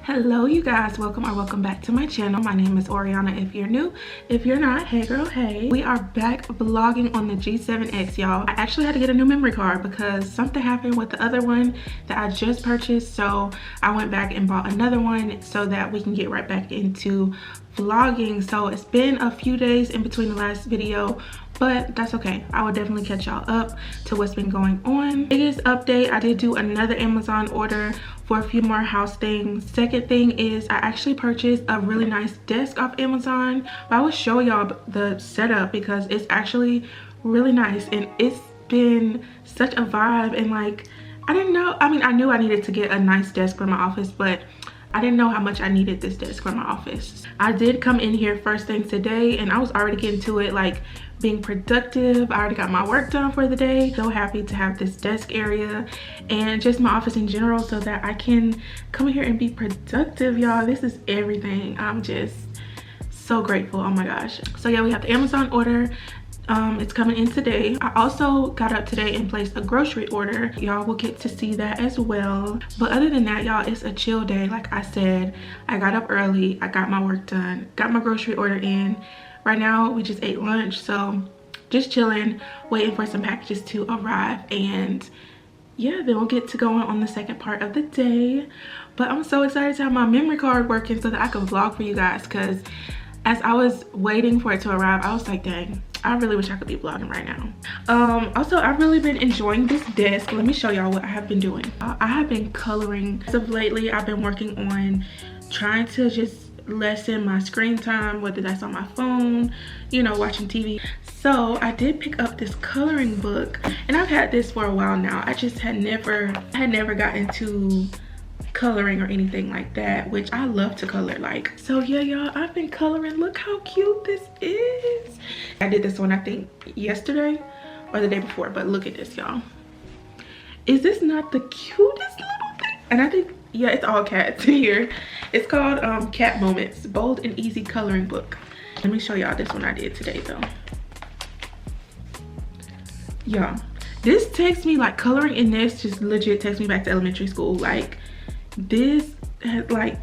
Hello you guys, welcome back to my channel. My name is Oriana if you're new. If you're not, hey girl, hey. We are back vlogging on the G7X, y'all. I actually had to get a new memory card because something happened with the other one that I just purchased, so I went back and bought another one so that we can get right back into vlogging. So it's been a few days in between the last video, but that's okay. I will definitely catch y'all up to what's been going on. Biggest update, I did do another Amazon order for a few more house things. Second thing is I actually purchased a really nice desk off Amazon, but I will show y'all the setup because it's actually really nice and it's been such a vibe. And like, I didn't know, I mean, I knew I needed to get a nice desk for my office, but I didn't know how much I needed this desk for my office. I did come in here first thing today and I was already getting to it, like being productive. I already got my work done for the day. So happy to have this desk area and just my office in general so that I can come in here and be productive, y'all. This is everything. I'm just so grateful, oh my gosh. So yeah, we have the Amazon order. It's coming in today. I also got up today and placed a grocery order. Y'all will get to see that as well. But other than that, y'all, it's a chill day. Like I said, I got up early, I got my work done, got my grocery order in. Right now we just ate lunch, so just chilling, waiting for some packages to arrive, and yeah, then we'll get to going on the second part of the day. But I'm so excited to have my memory card working so that I can vlog for you guys, because as I was waiting for it to arrive, I was like, dang, I really wish I could be vlogging right now. Also, I've really been enjoying this desk. Let me show y'all what I have been doing. I have been coloring. As of lately, I've been working on trying to just lessen my screen time, whether that's on my phone, you know, watching TV. So I did pick up this coloring book, and I've had this for a while now. I just had never got into coloring or anything like that, which I love to color. Like, so yeah, y'all, I've been coloring. Look how cute this is. I did this one I think yesterday or the day before, but look at this, y'all. Is this not the cutest little thing? And I think, yeah, it's all cats here. It's called Cat Moments Bold and Easy Coloring Book. Let me show y'all this one I did today though. Y'all, this takes me, like, coloring in this just legit takes me back to elementary school. Like, this has, like,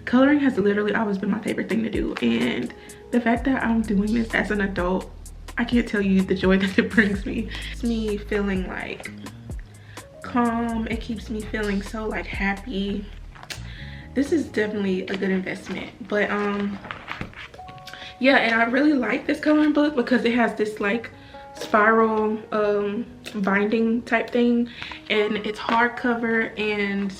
coloring has literally always been my favorite thing to do, and the fact that I'm doing this as an adult, I can't tell you the joy that it brings me. It's me feeling like calm. It keeps me feeling so like happy. This is definitely a good investment. But yeah, and I really like this coloring book because it has this like spiral binding type thing, and it's hardcover and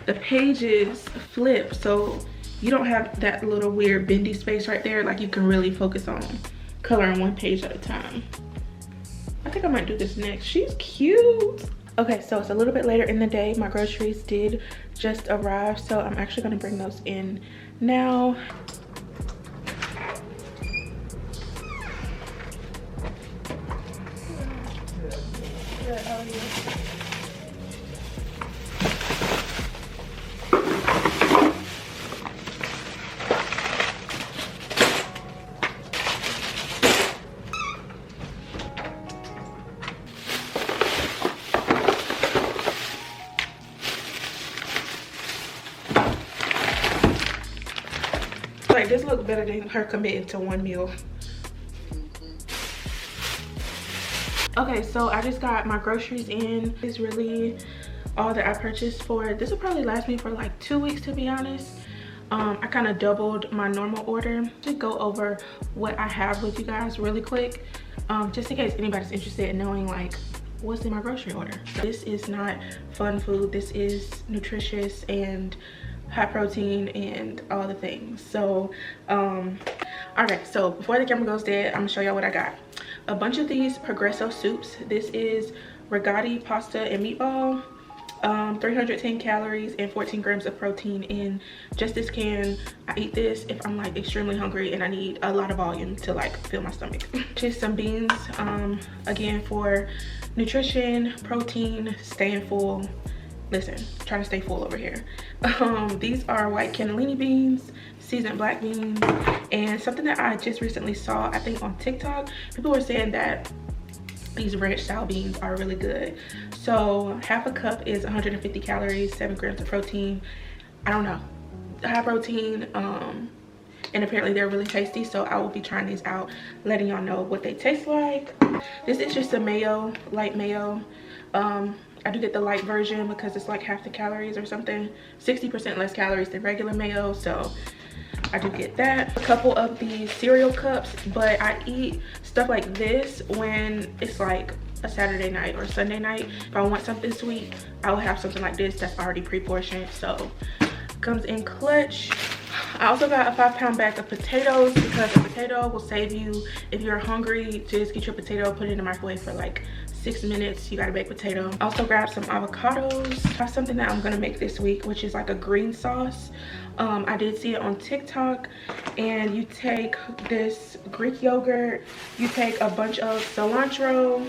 the pages flip, so you don't have that little weird bendy space right there. Like, you can really focus on coloring one page at a time. I think I might do this next. She's cute. Okay, so it's a little bit later in the day. My groceries did just arrive, so I'm actually going to bring those in now. Like, this looks better than her committing to one meal. Okay, so I just got my groceries in. It's really all that I purchased for. This will probably last me for like 2 weeks, to be honest. I kind of doubled my normal order. To go over what I have with you guys really quick, just in case anybody's interested in knowing like what's in my grocery order. This is not fun food. This is nutritious and high protein and all the things. So alright, so before the camera goes dead, I'm gonna show y'all what I got. A bunch of these Progresso soups. This is rigatoni pasta and meatball, 310 calories and 14 grams of protein in just this can. I eat this if I'm like extremely hungry and I need a lot of volume to like fill my stomach. Just some beans, again for nutrition, protein, staying full. Listen, trying to stay full over here. These are white cannellini beans, seasoned black beans, and something that I just recently saw, I think on TikTok, people were saying that these ranch style beans are really good. So half a cup is 150 calories, 7 grams of protein, I don't know, high protein, and apparently they're really tasty, so I will be trying these out, letting y'all know what they taste like. This is just a mayo, light mayo. I do get the light version because it's like half the calories or something, 60% less calories than regular mayo, so I do get that. A couple of these cereal cups, but I eat stuff like this when it's like a Saturday night or Sunday night. If I want something sweet, I will have something like this that's already pre-portioned, so comes in clutch. I also got a 5-pound bag of potatoes because a potato will save you if you're hungry. Just get your potato, put it in the microwave for like 6 minutes. You got a baked potato. I also grabbed some avocados. I have something that I'm gonna make this week, which is like a green sauce. I did see it on TikTok, and you take this Greek yogurt, you take a bunch of cilantro,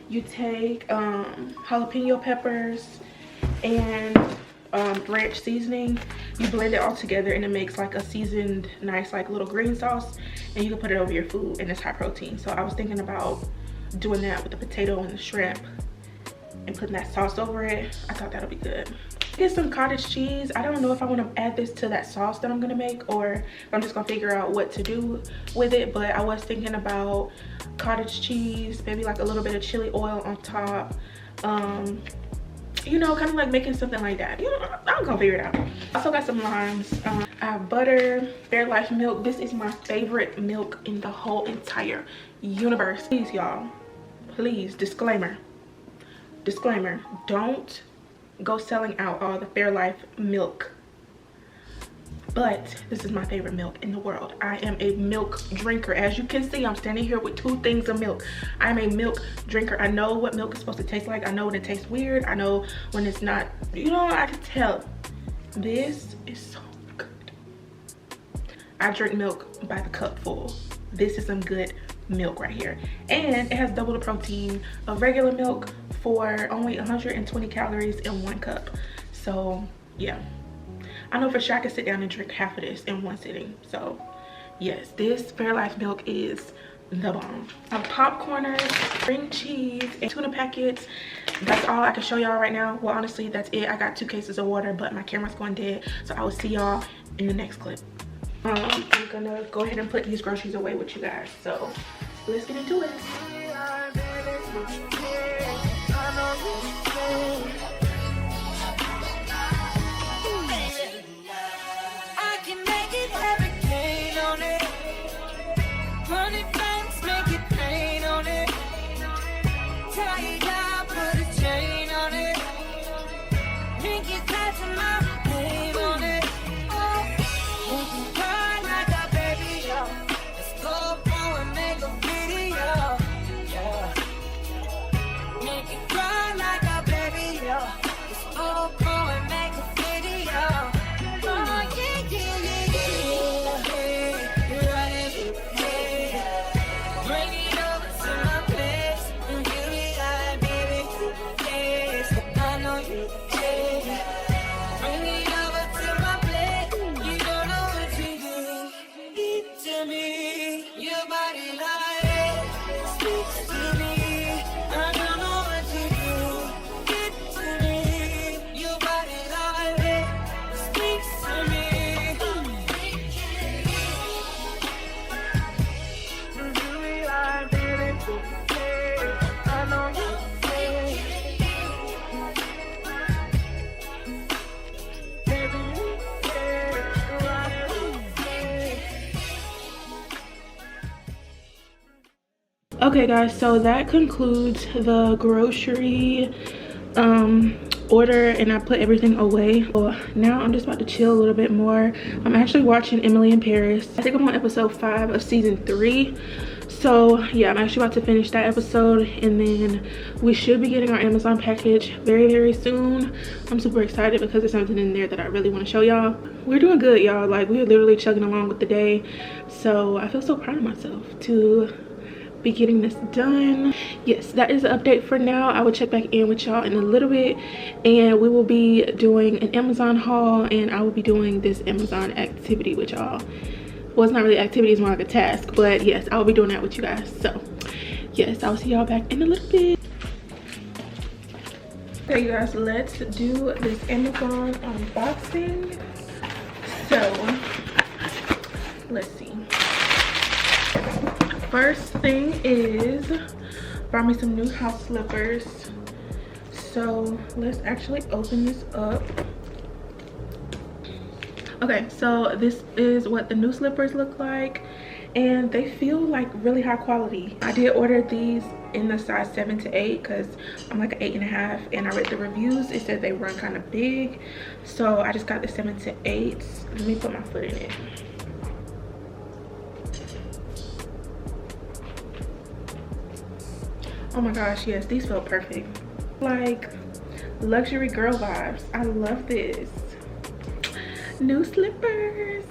you take jalapeno peppers and ranch seasoning. You blend it all together and it makes like a seasoned nice like little green sauce, and you can put it over your food, and it's high protein. So I was thinking about doing that with the potato and the shrimp and putting that sauce over it. I thought that'll be good. Get some cottage cheese. I don't know if I want to add this to that sauce that I'm gonna make, or if I'm just gonna figure out what to do with it, but I was thinking about cottage cheese, maybe like a little bit of chili oil on top, you know, kind of like making something like that. You know, I'm gonna figure it out. I also got some limes. I have butter, Fairlife milk. This is my favorite milk in the whole entire universe. Please, y'all, please, disclaimer, don't go selling out all the Fairlife milk, but this is my favorite milk in the world. I am a milk drinker. As you can see, I'm standing here with 2 things of milk. I'm a milk drinker. I know what milk is supposed to taste like. I know when it tastes weird. I know when it's not, you know, I can tell. This is so good. I drink milk by the cup full. This is some good milk right here, and it has double the protein of regular milk for only 120 calories in 1 cup. So yeah, I know for sure I can sit down and drink half of this in 1 sitting. So yes, this Fairlife milk is the bomb. I have popcorners, spring cheese, and tuna packets. That's all I can show y'all right now. Well, honestly, that's it. I got 2 cases of water, but my camera's going dead, so I will see y'all in the next clip. I'm gonna go ahead and put these groceries away with you guys, so let's get into it. Okay guys, so that concludes the grocery order, and I put everything away. So now I'm just about to chill a little bit more. I'm actually watching Emily in Paris. I think I'm on episode 5 of season 3. So yeah, I'm actually about to finish that episode, and then we should be getting our Amazon package very soon. I'm super excited because there's something in there that I really want to show y'all. We're doing good, y'all. Like, we're literally chugging along with the day, so I feel so proud of myself to be getting this done. Yes, that is the update for now. I will check back in with y'all in a little bit, and we will be doing an Amazon haul, and I will be doing this Amazon activity with y'all. Well, it's not really activity, it's more like a task, but yes, I will be doing that with you guys. So yes, I'll see y'all back in a little bit. Okay Okay, you guys, let's do this Amazon unboxing. So let's see. First thing is, brought me some new house slippers. So let's actually open this up. Okay, so this is what the new slippers look like, and they feel like really high quality. I did order these in the size 7 to 8 because I'm like an 8.5, and I read the reviews. It said they run kind of big, so I just got the 7 to 8. Let me put my foot in it. Oh my gosh, yes, these feel perfect. Like luxury girl vibes. I love this. New slippers.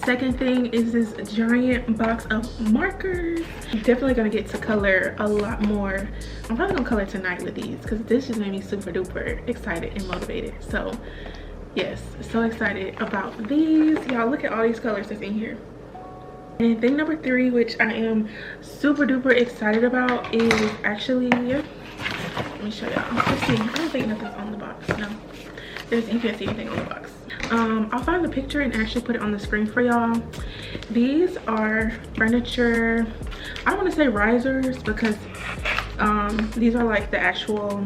Second thing is this giant box of markers. I'm definitely gonna get to color a lot more. I'm probably gonna color tonight with these because this just made me super duper excited and motivated. So yes, so excited about these. Y'all, look at all these colors that's in here. And thing number 3, which I am super duper excited about, is actually, let me show y'all. Let's see. I don't think nothing's on the box. No, you can't see anything on the box. I'll find the picture and actually put it on the screen for y'all. These are furniture. I don't want to say risers because these are like the actual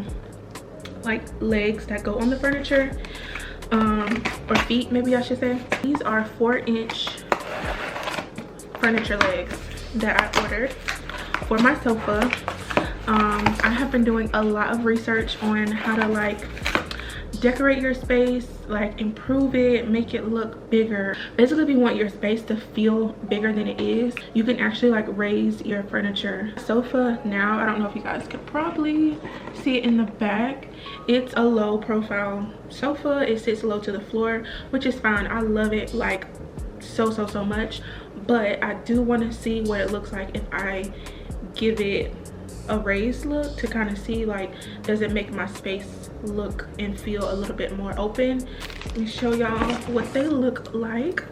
like legs that go on the furniture, or feet maybe I should say. These are 4-inch furniture legs that I ordered for my sofa. I have been doing a lot of research on how to like decorate your space, like improve it, make it look bigger. Basically, if you want your space to feel bigger than it is, you can actually like raise your furniture. Sofa now, I don't know if you guys could probably see it in the back, it's a low profile sofa. It sits low to the floor, which is fine. I love it like so much, but I do want to see what it looks like if I give it a raised look, to kind of see like, does it make my space look and feel a little bit more open. Let me show y'all what they look like.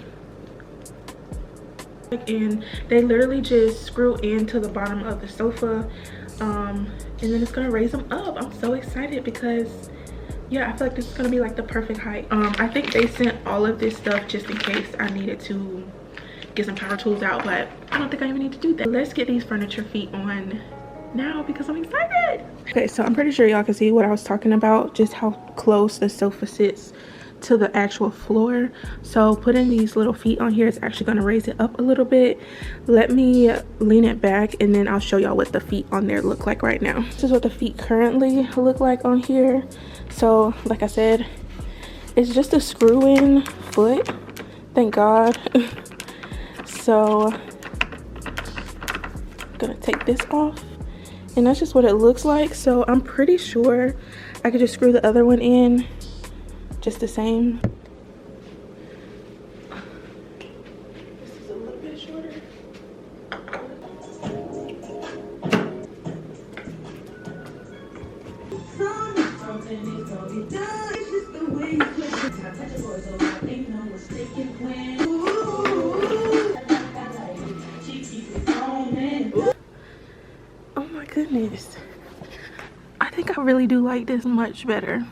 And they literally just screw into the bottom of the sofa, and then it's gonna raise them up. I'm so excited because yeah, I feel like this is gonna be like the perfect height. I think they sent all of this stuff just in case I needed to get some power tools out, but I don't think I even need to do that. Let's get these furniture feet on now because I'm excited. Okay, so I'm pretty sure y'all can see what I was talking about, just how close the sofa sits to the actual floor. So putting these little feet on here is actually going to raise it up a little bit. Let me lean it back and then I'll show y'all what the feet on there look like right now. This is what the feet currently look like on here. So like I said, it's just a screw-in foot, thank God. So I'm gonna take this off, and that's just what it looks like. So I'm pretty sure I could just screw the other one in just the same. This is a little bit shorter. Oh my goodness, I think I really do like this much better.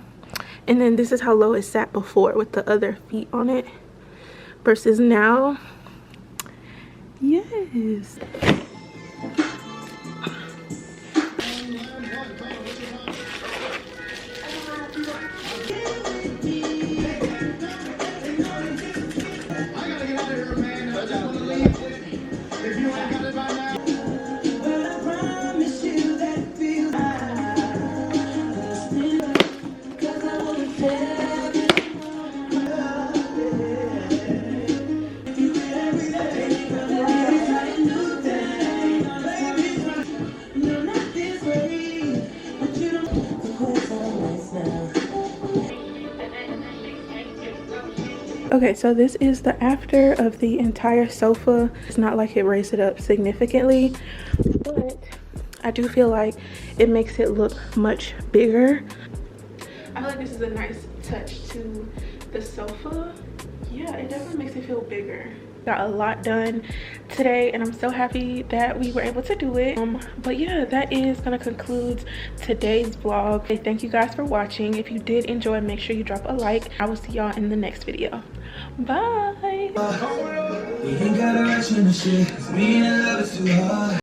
And then this is how low it sat before with the other feet on it versus now. Yes. Okay, so this is the after of the entire sofa. It's not like it raised it up significantly, but I do feel like it makes it look much bigger. I feel like this is a nice touch to the sofa. Yeah, it definitely makes it feel bigger. got a lot done today and I'm so happy that we were able to do it. But yeah, that is gonna conclude today's vlog. Okay, thank you guys for watching. If you did enjoy, make sure you drop a like. I will see y'all in the next video. Bye. We ain't gotta rush in the shit, 'cause being in love is too hard.